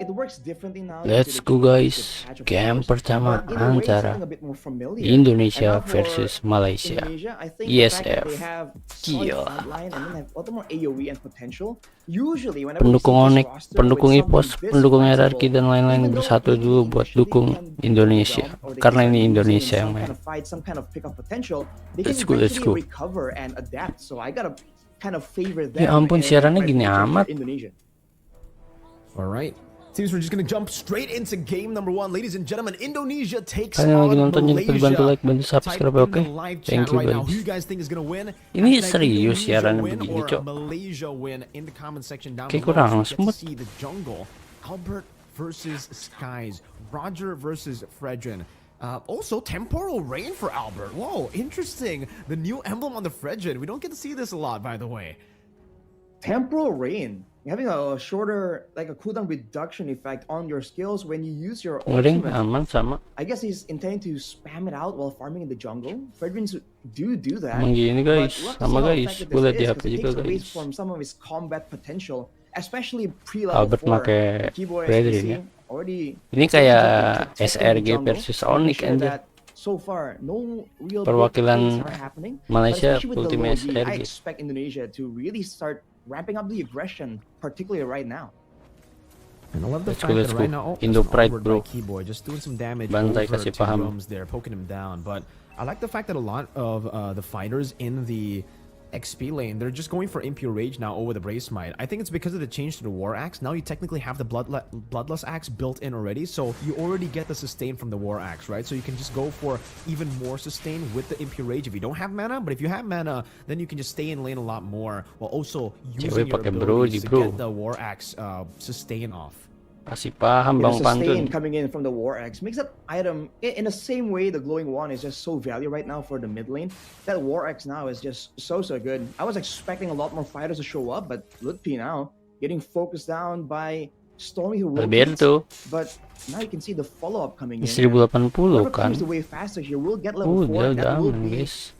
it works differently now due to Let's the go changes with guys. patch, of Game course. pertama But in a way, it's antara something a bit more familiar. And now Indonesia for versus Malaysia. Indonesia, I think the fact that they IESF. have solid Gila. front line and then have a lot more AoE and potential. Usually, whenever we see Pendukung this Onyx, roster with pendukung something EPOS, this pendukung RRQ flexible, dan lain-lain even though bersatu maybe dulu buat initially they dukung can get Indonesia. overwhelmed or they can Karena start ini losing in Indonesia yang some kind main. of fight, some kind of pickup potential, they can Let's go, let's eventually go. recover and adapt. So I gotta kind of favor Ya them ampun, in siarannya my gini prediction for amat. Indonesia. All right. Seems we're just gonna jump straight into game number 1, ladies and gentlemen. Indonesia takes Kalian lagi on nonton, jangan lupa dibantu Malaysia. like, bantu Type subscribe, in oke? the live Thank chat you right now. guys. Who you guys think is gonna win? Ini Hashtag serius Indonesia siaran win begini, or Cok. Malaysia win in the comment section down Kayak below. kurang So we get to smooth. see the jungle. Albert versus Skies. Roger versus Fredrin. Also, Temporal Rain for Albert. Whoa, interesting. The new emblem on the Fredrin. We don't get to see this a lot, by the way. Temporal Rain, having a shorter, like a cooldown reduction effect on your skills when you use your Ngering ultimate. aman sama. I guess he's intending to spam it out while farming in the jungle. Fredrins do that. Emang gini guys, But we'll have to see sama how guys. effective Gue this liat di is, HP 'cause it juga takes away guys. from some of his combat potential, especially pre-level Albert 4. make Keyboy, as you Fredrin see, ya. already Ini taking kayak protecting the SRG jungle, versus making Onyx sure anjir. that so far no real big Perwakilan plays are happening. Malaysia But especially with the Ultimate low Yi, I SRG. expect Indonesia to really start ramping up the aggression, particularly right now. And I love the Let's fact go, let's that right go. now, Indo that's an Pride, Albert bro. by Keyboy, just doing some damage Bantai over kasih to paham. Drums there, poking him down. But I like the fact that a lot of the fighters in the XP lane, they're just going for Impure Rage now over the Brave Smite. I think it's because of the change to the War Axe. Now you technically have the Bloodlust Axe built in already, so you already get the sustain from the War Axe, right? So you can just go for even more sustain with the Impure Rage if you don't have mana, but if you have mana, then you can just stay in lane a lot more, while also using your pakai abilities to bro. get the War Axe sustain off. Kasih paham The Bang sustain Pantun. coming in from the War Axe makes that item in the same way the glowing wand is just so value right now for the mid lane. That War Axe now is just so good. I was expecting a lot more fighters to show up, but Lutfi now getting focused down by Stormy who rotates. Alberto. But now you can see the follow up coming in. 1080 Whoever kan. clears the way faster here will get level 4. Udah That will aman be guys.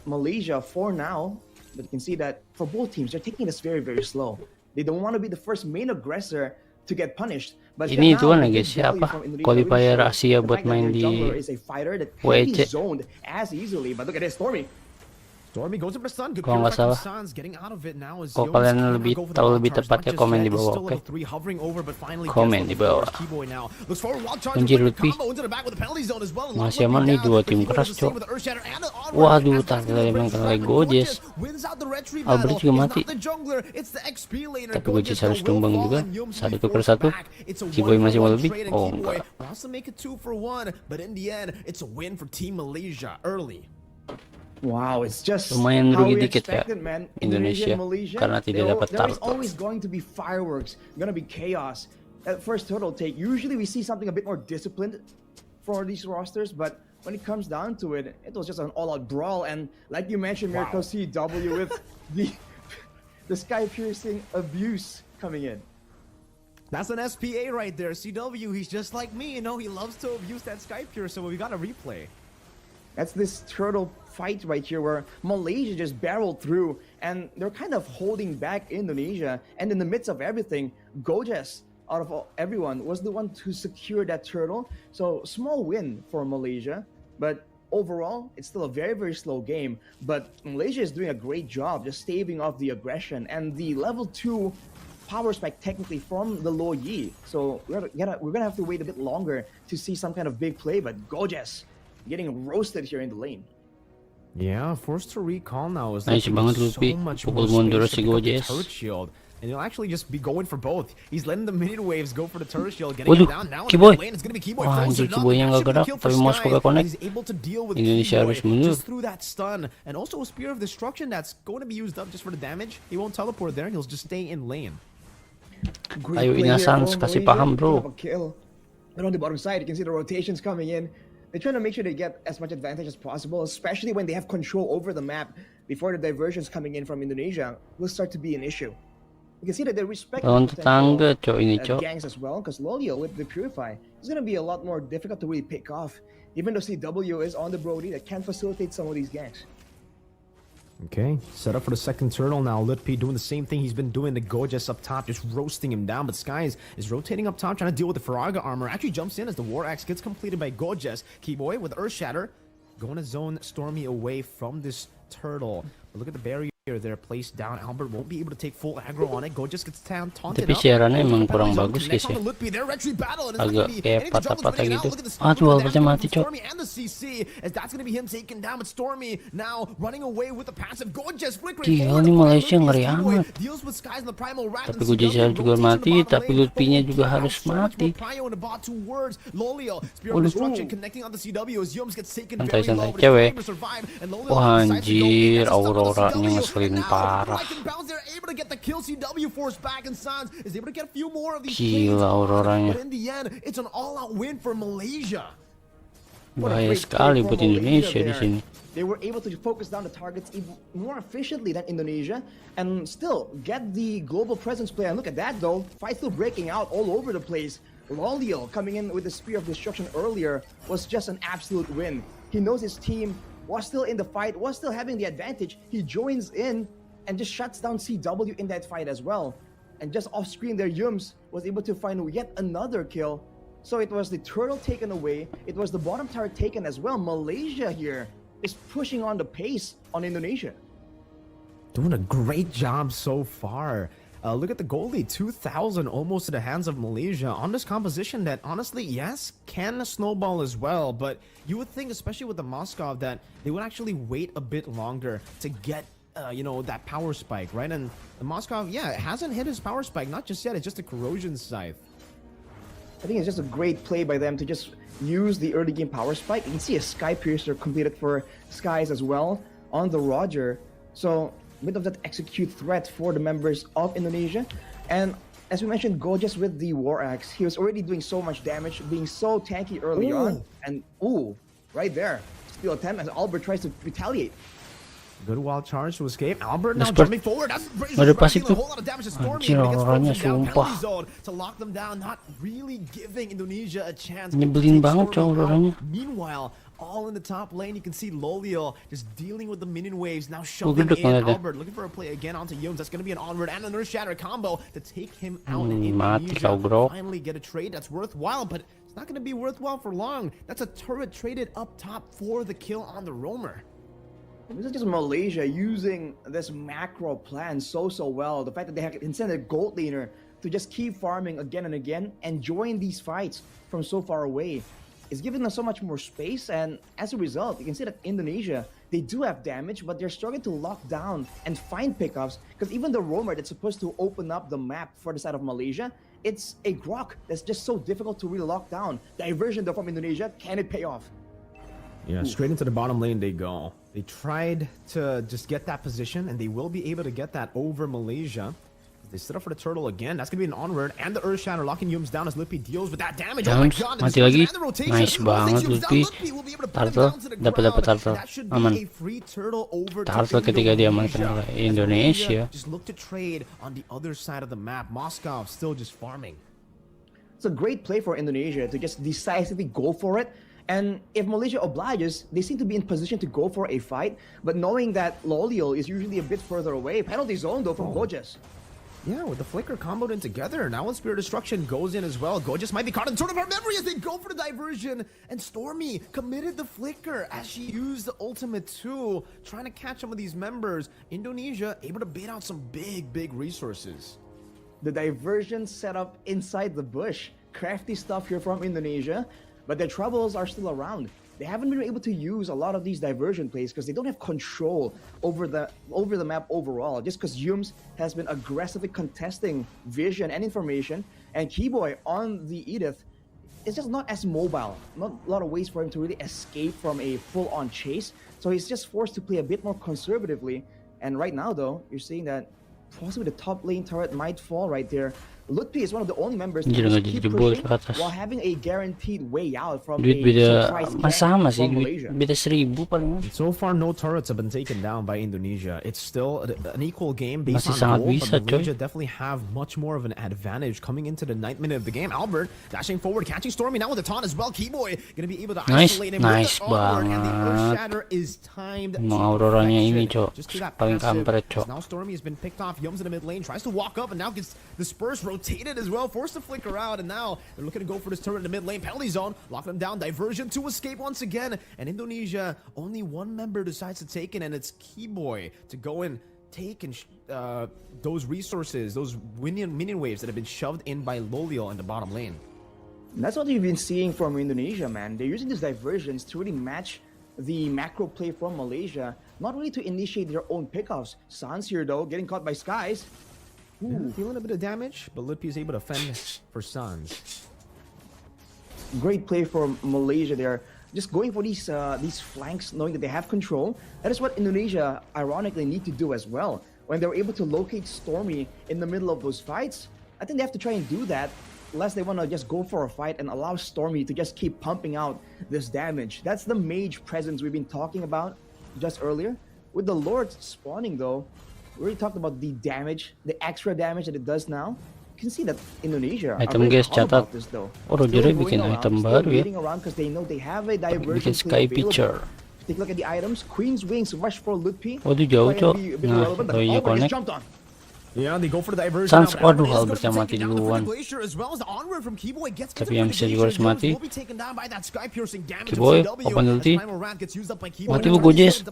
Malaysia for now. But you can see that for both teams, they're taking this very slow. They don't want to be the first main aggressor to get punished. But Ini now, itu kan the guys, big value siapa? from Indonesia Qualifier really shows Asia the buat fact that main their di jungler is a fighter that can be WC. zoned as easily. But look at this, Stormy. Stormy goes in for stun. Good Kalau nggak pure salah, effect from Suns, getting out of it now as kalau Jones kalian cannot lebih go for the tahu wild lebih charge. tepatnya Not just komen yet, di he's bawah, still oke? level 3, hovering over, but finally gets Komen level di bawah. 4. Keyboy now looks for a wild charge, Anjir, but the Lutfi. combo into the back with the penalty zone as well. Masih aman nih, dua tim keras, Cok. Waduh, tadi emang kena Gojes. Albert juga mati. Tapi Gojes harus tumbang juga. 1-1. Keyboy masih mau lebih. Oh enggak. Also make it 2 for 1, but in the end, it's a win for Team Malaysia early. Wow, it's just Lumayan how rugi we dikit ya, expected, man. Indonesia, and Malaysia, karena tidak dapat there is turtle. always going to be fireworks, gonna be chaos. At first turtle take, usually we see something a bit more disciplined for these rosters, but when it comes down to it, it was just an all-out brawl. And like you mentioned, Miracle CW with the sky-piercing abuse coming in. That's an SPA right there. CW, he's just like me, you know, he loves to abuse that Sky Pure, so we got a replay. That's this turtle fight right here where Malaysia just barreled through and they're kind of holding back Indonesia. And in the midst of everything, Gojes, out of everyone, was the one to secure that turtle. So small win for Malaysia, but overall, it's still a very slow game. But Malaysia is doing a great job just staving off the aggression and the level 2 power spike technically from the low Yi. So we're gonna have to wait a bit longer to see some kind of big play, but Gojes getting roasted here in the lane. Yeah, forced to recall now is Nice banget Lutfi. Pukul mundur si Gojes. turret shield. And he'll actually just be going for both. He's letting the minion waves go for the turret shield, getting him down now in the Keyboy. mid lane. It's gonna be Keyboy Wah, frozen anjir, up. Keyboy-nya nggak Actually gerak, kill for tapi mouse Sky, kagak connect. and he's able to deal with Indonesia harus Keyboy mundur. just through that stun, and also a Spear of Destruction that's going to be used up just for the damage. He won't teleport there, he'll just stay in lane. Great Ayo play here Inasans, for kasih Malaysia, paham, bro. picking up a kill. But on the bottom side, you can see the rotations coming in. They're trying to make sure they get as much advantage as possible, especially when they have control over the map before the diversions coming in from Indonesia will start to be an issue. You can see that they respect Lawan the tetangga, Cok, ini, potential Cok. gangs as well, because Lolio with the Purify is going to be a lot more difficult to really pick off, even though CW is on the Brody that can facilitate some of these gangs. Okay, set up for the second turtle now. Lutpi doing the same thing he's been doing to Gojes up top, just roasting him down. But Skies is rotating up top, trying to deal with the Faraga armor. Actually jumps in as the War Axe gets completed by Gojes. Keyboy with Earth Shatter, going to zone Stormy away from this turtle. But look at the barrier there placed down. Albert won't be able to take full aggro on it. Gojes gets taunted Tapi up. siarannya emang kurang bagus guys ya. Agak kayak patah-patah gitu. Aduh, Albertnya mati cok. Gila nih Malaysia ngeri amat. Tapi Gojes juga mati, tapi Lutpinya juga harus mati. Santai-santai cewek. Wah anjir, Auroranya ngeselin parah. Gila Auroranya. Bahaya sekali buat Indonesia di sini. They were able to focus down the targets even more efficiently than Indonesia and still get the global presence play. And look at that though, fight still breaking out all over the place. Lemillion coming in with the Spear of Destruction earlier was just an absolute win. He knows his team was still in the fight, was still having the advantage. He joins in and just shuts down CW in that fight as well. And just off screen there, Yums was able to find yet another kill. So it was the turtle taken away, it was the bottom turret taken as well. Malaysia here is pushing on the pace on Indonesia. Doing a great job so far. Look at the goalie, 2,000 almost to the hands of Malaysia on this composition that honestly, yes, can snowball as well. But you would think, especially with the Moskov, that they would actually wait a bit longer to get, you know, that power spike, right? And the Moskov, yeah, it hasn't hit his power spike, not just yet. It's just a corrosion scythe. I think it's just a great play by them to just use the early game power spike. You can see a Sky Piercer completed for Skies as well on the Roger. So a bit of that execute threat for the members of Indonesia. And as we mentioned, Gojes with the War Axe, he was already doing so much damage, being so tanky early on. And right there, steal attempt as Albert tries to retaliate. Good wild charge to escape. Albert now jumping forward. That's a whole lot of damage to Stormy. To lock them down, not really giving Indonesia a chance. Nyebelin banget cowok orangnya. Meanwhile, all in the top lane, you can see Lolio just dealing with the minion waves. Now shoving in Albert, looking for a play again onto Yums. That's going to be an onward and another shatter combo to take him out. Indonesia finally get a trade that's worthwhile, but it's not going to be worthwhile for long. That's a turret traded up top for the kill on the roamer. This is just Malaysia using this macro plan so well. The fact that they can send a gold laner to just keep farming again and again and join these fights from so far away is giving them so much more space. And as a result, you can see that Indonesia, they do have damage, but they're struggling to lock down and find pickups, because even the roamer that's supposed to open up the map for the side of Malaysia, it's a grok that's just so difficult to really lock down. Diversion though from Indonesia, can it pay off? Yeah, straight into the bottom lane they go. They tried to just get that position, and they will be able to get that over Malaysia. They set up for the turtle again. That's going to be an onward. And the Earth Shatter locking Yums down as Lutpi deals with that damage. Oh my god, mati lagi. Nice banget Lutpi. Turtle, dapat turtle. Aman. Turtle ketika diamankan oleh Indonesia. Just look to trade on the other side of the map. Moskov still just farming. It's a great play for Indonesia to just decisively go for it. And if Malaysia obliges, they seem to be in position to go for a fight. But knowing that Lolio is usually a bit further away, penalty zone though from Gojes. Yeah, with the flicker comboed in together. Now when Spirit Destruction goes in as well, Gojes might be caught in sort of our memory as they go for the diversion. And Stormy committed the flicker as she used the ultimate too, trying to catch some of these members. Indonesia able to bait out some big resources. The diversion set up inside the bush. Crafty stuff here from Indonesia. But their troubles are still around. They haven't been able to use a lot of these diversion plays because they don't have control over the map overall. Just because Yums has been aggressively contesting vision and information, and Keyboy on the Edith is just not as mobile. Not a lot of ways for him to really escape from a full-on chase. So he's just forced to play a bit more conservatively. And right now, though, you're seeing that possibly the top lane turret might fall right there Lutfi is one of the only members Anjir, to nggak just keep jebol pushing ke atas. while having a guaranteed way out from Duit a beda surprise sama gank sih, from duit Malaysia. beda 1.000 paling. So far, no turrets have been taken down by Indonesia. It's still an equal game based Masih on sangat gold, bisa, but Malaysia definitely have much more of an advantage coming into the 9th minute of the game. Albert dashing forward, catching Stormy now with the taunt as well. Keyboy gonna be able to isolate him Nice with the onward, and the Earth banget. Shatter is timed Emang to Auroranya perfection. ini, Cok. Just to that Paling passive, kampret, Cok. as now Stormy has been picked off. Yums in the mid lane, tries to walk up, and now gets the Spurs rotated as well, forced to flicker out, and now they're looking to go for this turret in the mid lane. Penalty zone, lock them down, diversion to escape once again, and Indonesia, only one member decides to take it, and it's Keyboy to go and take and those resources, those minion waves that have been shoved in by Lolio in the bottom lane. And that's what you've been seeing from Indonesia, man. They're using these diversions to really match the macro play from Malaysia, not really to initiate their own pickoffs. Sans here, though, getting caught by Skies. Ooh. Feeling a bit of damage, but Lutfi is able to fend for Sans. Great play from Malaysia there. Just going for these flanks, knowing that they have control. That is what Indonesia, ironically, need to do as well. When they're able to locate Stormy in the middle of those fights, I think they have to try and do that, unless they want to just go for a fight and allow Stormy to just keep pumping out this damage. That's the mage presence we've been talking about just earlier. With the Lord spawning, though, we already talked about the damage, the extra damage that it does now. You can see that Indonesia Item guys, catat. Oh, Roger bikin item baru ya. Bikin sky pitcher. Take a look at the items. Queen's Wings rush for Lutfi. Waduh jauh, Cok. Nah, Roynya connect. Yeah, they go for the diversion. Sans, now, waduh, but Albert it's yang gonna mati take it down duluan. the Glacier as well as the onward from Keyboy gets Tapi into yang the bisa juga harus Glacier. mati. Will be taken down by that sky-piercing damage of Keyboy, CW. open ulti. As Primal Wrath gets used up by Keyboy. Mati bu Gojes.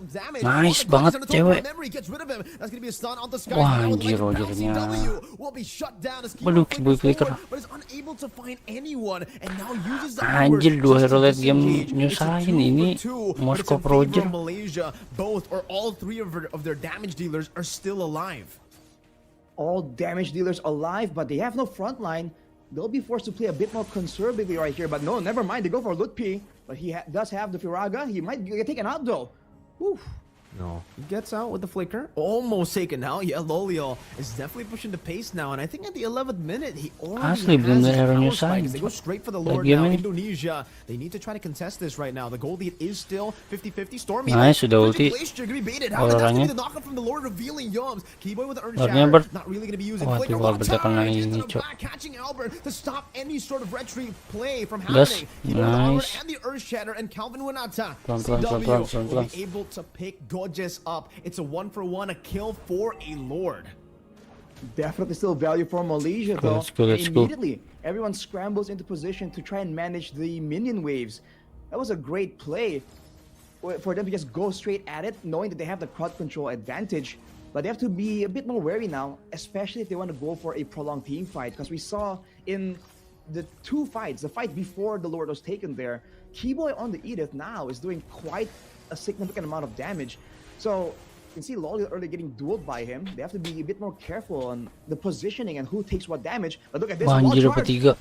Nice banget cewek. Gets rid of him. That's gonna be a stun on the sky. Wah, Now with anjir, Lightning Rogernya. CW will be shut down as Waduh, Keyboy Keyboy flickers flicker. forward, but is unable to find anyone and now uses the Anjir, onward dua just hero to late game disengage. It's a nyusahin 2 ini. for 2, Mau but it's scope in favor Roger. of Malaysia. Both or all three of their damage dealers are still alive. All damage dealers alive, but they have no front line. They'll be forced to play a bit more conservatively right here. But no, never mind. They go for Lutfi, but he does have the Firaga. He might get taken out though. Whew. No. He gets out with the flicker. Almost taken out. Yeah, Lolio is definitely pushing the pace now. And I think at the 11th minute, he already Asli, belum has ada hero power nyusahin. spikes. They go straight for the Lord Lagi now. ini. Indonesia, they need to try to contest this right now. The goal lead is still 50-50. Stormy. Nice, sudah ulti. Glacier gonna be baited out. And that's gonna be the knockup from the Lord, revealing Yums. Keyboy with the Earth Lordnya Shatter. Albert. Not really gonna be using Wah, flicker. tuh Albert One kena time, ini, into the Cok. back, catching Albert to stop any sort of retreat play from Gas. happening. Keyboy with the armor Nice. and the Earth Shatter, and Calvin Winata. Pelan-pelan, CW will be able to pick Gojes up. It's a 1-for-1, a kill for a Lord. Definitely still value for Malaysia though. Let's go, let's go. Immediately, everyone scrambles into position to try and manage the minion waves. That was a great play for them to just go straight at it, knowing that they have the crowd control advantage. But they have to be a bit more wary now, especially if they want to go for a prolonged team fight. Because we saw in the two fights, the fight before the Lord was taken there, Keyboy on the Edith now is doing quite a significant amount of damage. So you can see Lolly early getting dueled by him. They have to be a bit more careful on the positioning and who takes what damage. But look at this Wah, wall anjir, charge. bertiga.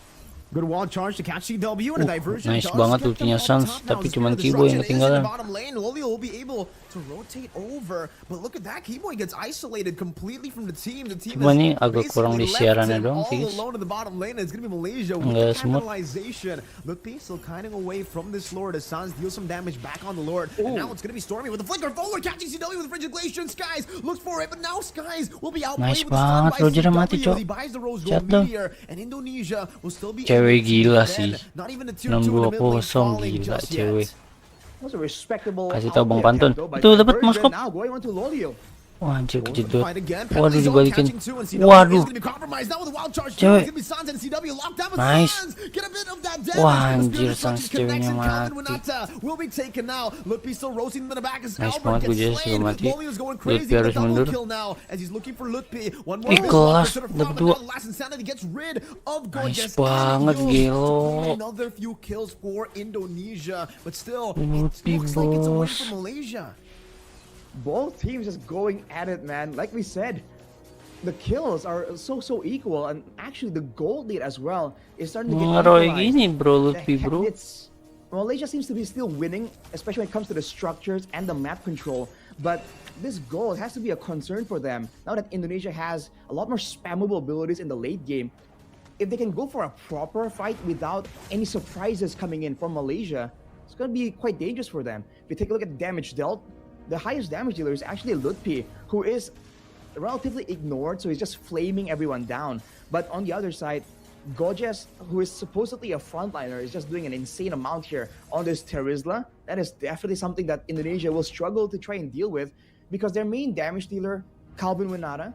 Good wall charge to catch CW and a diversion. Nice does banget get them ultinya up Sans, top now. tapi Spear cuman of Keyboy yang Destruction is in the ketinggalan. bottom lane. Lolly will be able to rotate over, but look at that. Keyboy gets isolated completely from the team. The team Cuma is nih agak kurang di basically left siarannya him doang all sih, guys. alone in the bottom lane. It's gonna be Malaysia with Enggak the smooth. capitalization. Lutfi still kiting away from this Lord as Sans deals some damage back on the Lord. And now it's gonna be Stormy with the flicker forward, catching CW with the Frigid Glacier, and Skies looks for it, but now Skies will be outplayed Nice with the stun banget, by Roger CW mati, Cok. as he buys the Rose Chat Gold dong. Meteor, and Indonesia will still be Cewek able to gila defend. sih. Not even a tier 2 in the mid 620 lane falling gila just cewek. yet. Was a respectable Kasih tahu Bang outplay Pantun. attempt, though, by Itu dapat Diversion. moskop. Now going on to Lolio. Wah, anjir Goes kejedot. for the fight again. Waduh, Penalty zone dibalikin. catching two, and CW Waduh. is gonna be compromised now with a wild charge. Cewek. It's gonna be Sans and CW locked down with Nice. Sans. Get a bit of that damage. Wah, The anjir, Spirit of Sans Destruction connects, ceweknya and Calvin mati. Winata will be taken now. Lutfi still roasting in the back as Nice Albert banget, gets Gojes, slain. belum mati. Lolio's going Lutfi crazy with harus a double mundur. kill now as he's looking for Lutfi. One more Ih, kelas, should have dapat found, but dua. now the last insanity gets rid of Nice Gojes. banget, gelo. Another few kills for Indonesia, but still, it Lutfi, looks like it's a win bos. for Malaysia. Both teams just going at it, man. Like we said, the kills are so equal, and actually the gold lead as well is starting to get Ngaroy equalized. gini bro, The Lutfi bro. Malaysia seems to be still winning, especially when it comes to the structures and the map control. But this gold has to be a concern for them now that Indonesia has a lot more spammable abilities in the late game. if they can go for a proper fight without any surprises coming in from Malaysia, it's going to be quite dangerous for them. If you take a look at damage dealt, the highest damage dealer is actually Lutpi, who is relatively ignored, so he's just flaming everyone down. But on the other side, Gojes, who is supposedly a frontliner, is just doing an insane amount here on this Terizla. That is definitely something that Indonesia will struggle to try and deal with, because their main damage dealer, Calvin Winata,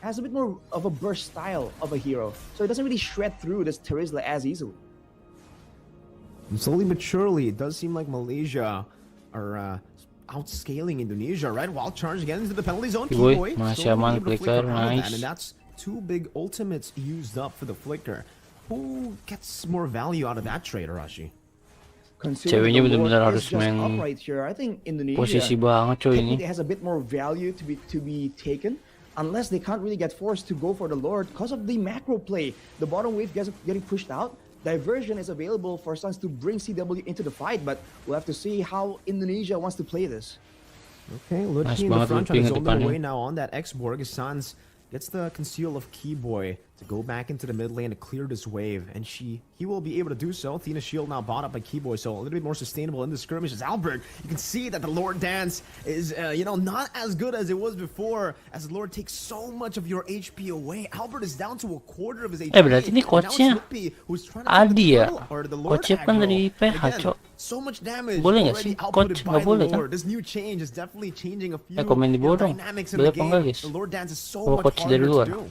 has a bit more of a burst style of a hero, so it doesn't really shred through this Terizla as easily. And slowly but surely, it does seem like Malaysia are outscaling Indonesia, right? Wild charge again into the penalty zone. Kiboy, masih aman, flicker, nice. And that's two big ultimates used up for the flicker. Who gets more value out of that trade, Arashi? Ceweknya benar-benar harus main right here. I think Indonesia posisi banget coy ini. has a bit more value to be taken, unless they can't really get forced to go for the Lord because of the macro play. The bottom wave getting pushed out. Diversion is available for Suns to bring CW into the fight, but we'll have to see how Indonesia wants to play this. Okay, Lutfi in the front, trying to zone their way now on that X-Borg. Suns gets the conceal of Keyboy to go back into the mid lane to clear this wave, and he will be able to do so. Athena's shield now bought up by Keyboy, so a little bit more sustainable in the skirmishes. Albert, you can see that the Lord dance is not as good as it was before, as the Lord takes so much of your HP away. Albert is down to a quarter of his HP. Berarti ini coachnya Adi ya? Coachnya kan dari PH, cok. So much damage. Boleh nggak sih? Coach nggak boleh kan? This new change is definitely changing a few komen di bawah dong. dynamics in Boleh the apa game. enggak guys? The Lord dance is so Kalau much coach dari harder luar. to do.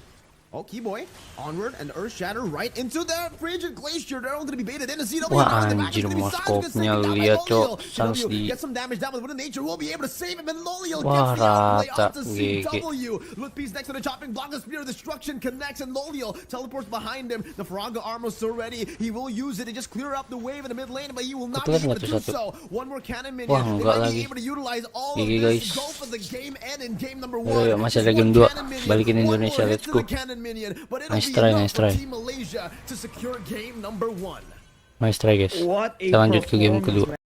Oh, Keyboy, onward, and Earth Shatter right into that Frigid Glacier. They're all going to be baited in. CW Wah anjir, moskopnya lihat cok. Sans di get some damage down with nature. Will be able to save him, and Loliel wah gets the outplay rata onto GG. CW. Lutpi's next to the chopping block. The Spear of Destruction connects, and Loliel teleports behind him. The Faraga armor still ready. He will use it to just clear up the wave in the mid lane, but he will not be able to do so. One more cannon minion. Wah, They enggak might lagi. be able to utilize all GG of guys. this. Go for the game end in game number Ayo, 1. masih ada Just game one 2. cannon minion, Balikin one more Indonesia, hit let's to go. the cannon minion, but it'll Nice be try, enough nice for try. Team Malaysia to secure game number 1. Nice try guys. What a Kita lanjut ke game performance, kedua. man.